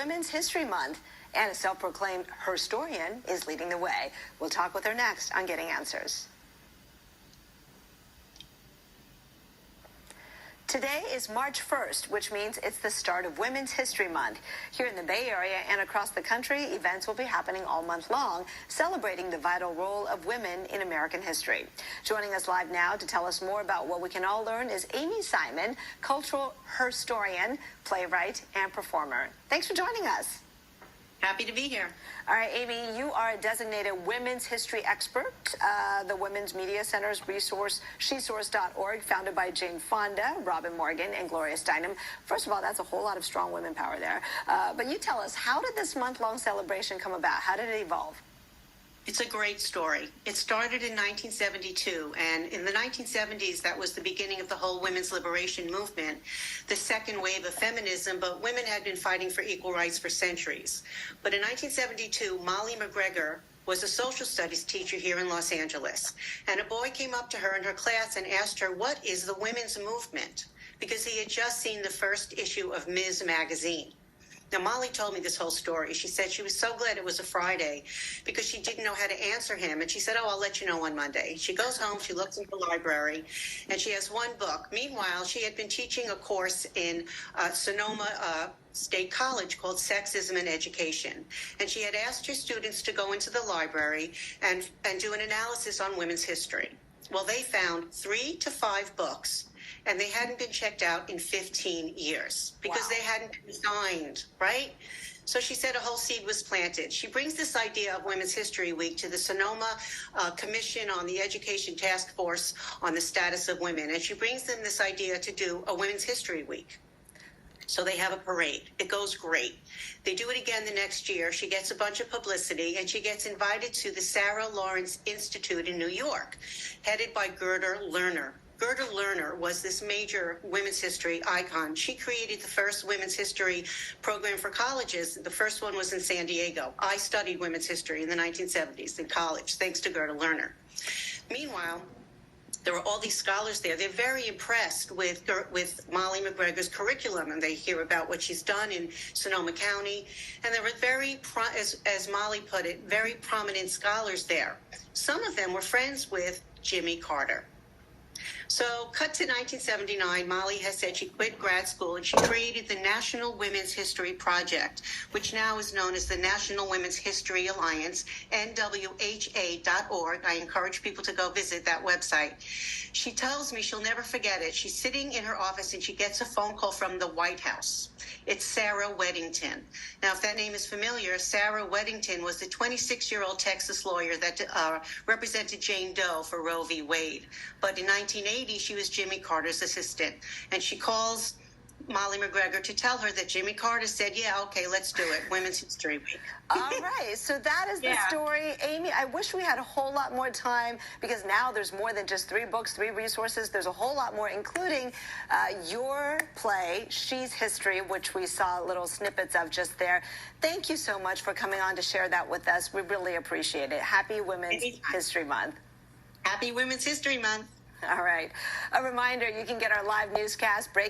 Women's History Month, and a self-proclaimed historian is leading the way. We'll talk with her next on Getting Answers. Today is March 1st, which means it's the start of Women's History Month. Here in the Bay Area and across the country, events will be happening all month long, celebrating the vital role of women in American history. Joining us live now to tell us more about what we can all learn is Amy Simon, cultural historian, playwright, and performer. Thanks for joining us. Happy to be here. All right, Amy, you are a designated women's history expert. The Women's Media Center's resource, shesource.org, founded by Jane Fonda, Robin Morgan, and Gloria Steinem. First of all, that's a whole lot of strong women power there. But you tell us, how did this month-long celebration come about? How did it evolve? It's a great story. It started in 1972, and in the 1970s, that was the beginning of the whole women's liberation movement, the second wave of feminism, but women had been fighting for equal rights for centuries. But in 1972, Molly McGregor was a social studies teacher here in Los Angeles, and a boy came up to her in her class and asked her, "What is the women's movement?" Because he had just seen the first issue of Ms. magazine. Now, Molly told me this whole story. She said she was so glad it was a Friday because she didn't know how to answer him. And she said, "Oh, I'll let you know on Monday." She goes home, she looks in the library, and she has one book. Meanwhile, she had been teaching a course in Sonoma State College called Sexism in Education. And she had asked her students to go into the library and do an analysis on women's history. Well, they found 3 to 5 books, and they hadn't been checked out in 15 years because they hadn't been signed, right? So she said a whole seed was planted. She brings this idea of Women's History Week to the Sonoma Commission on the Education Task Force on the Status of Women, and she brings them this idea to do a Women's History Week. So they have a parade. It goes great. They do it again the next year. She gets a bunch of publicity, and she gets invited to the Sarah Lawrence Institute in New York, headed by Gerda Lerner. Gerda Lerner was this major women's history icon. She created the first women's history program for colleges. The first one was in San Diego. I studied women's history in the 1970s in college, thanks to Gerda Lerner. Meanwhile, there were all these scholars there. They're very impressed with Molly McGregor's curriculum, and they hear about what she's done in Sonoma County. And there were as Molly put it, very prominent scholars there. Some of them were friends with Jimmy Carter. So cut to 1979, Molly has said she quit grad school and she created the National Women's History Project, which now is known as the National Women's History Alliance, NWHA.org. I encourage people to go visit that website. She tells me she'll never forget it. She's sitting in her office and she gets a phone call from the White House. It's Sarah Weddington. Now, if that name is familiar, Sarah Weddington was the 26-year-old Texas lawyer that represented Jane Doe for Roe v. Wade. But in 1980, she was Jimmy Carter's assistant. And she calls Molly McGregor to tell her that Jimmy Carter said, "Yeah, okay, let's do it. Women's History Week." All right. So that is the story. Amy, I wish we had a whole lot more time because now there's more than just 3 books, 3 resources. There's a whole lot more, including your play, She's History, which we saw little snippets of just there. Thank you so much for coming on to share that with us. We really appreciate it. Happy Women's History Month. Happy Women's History Month. All right. A reminder, you can get our live newscast, break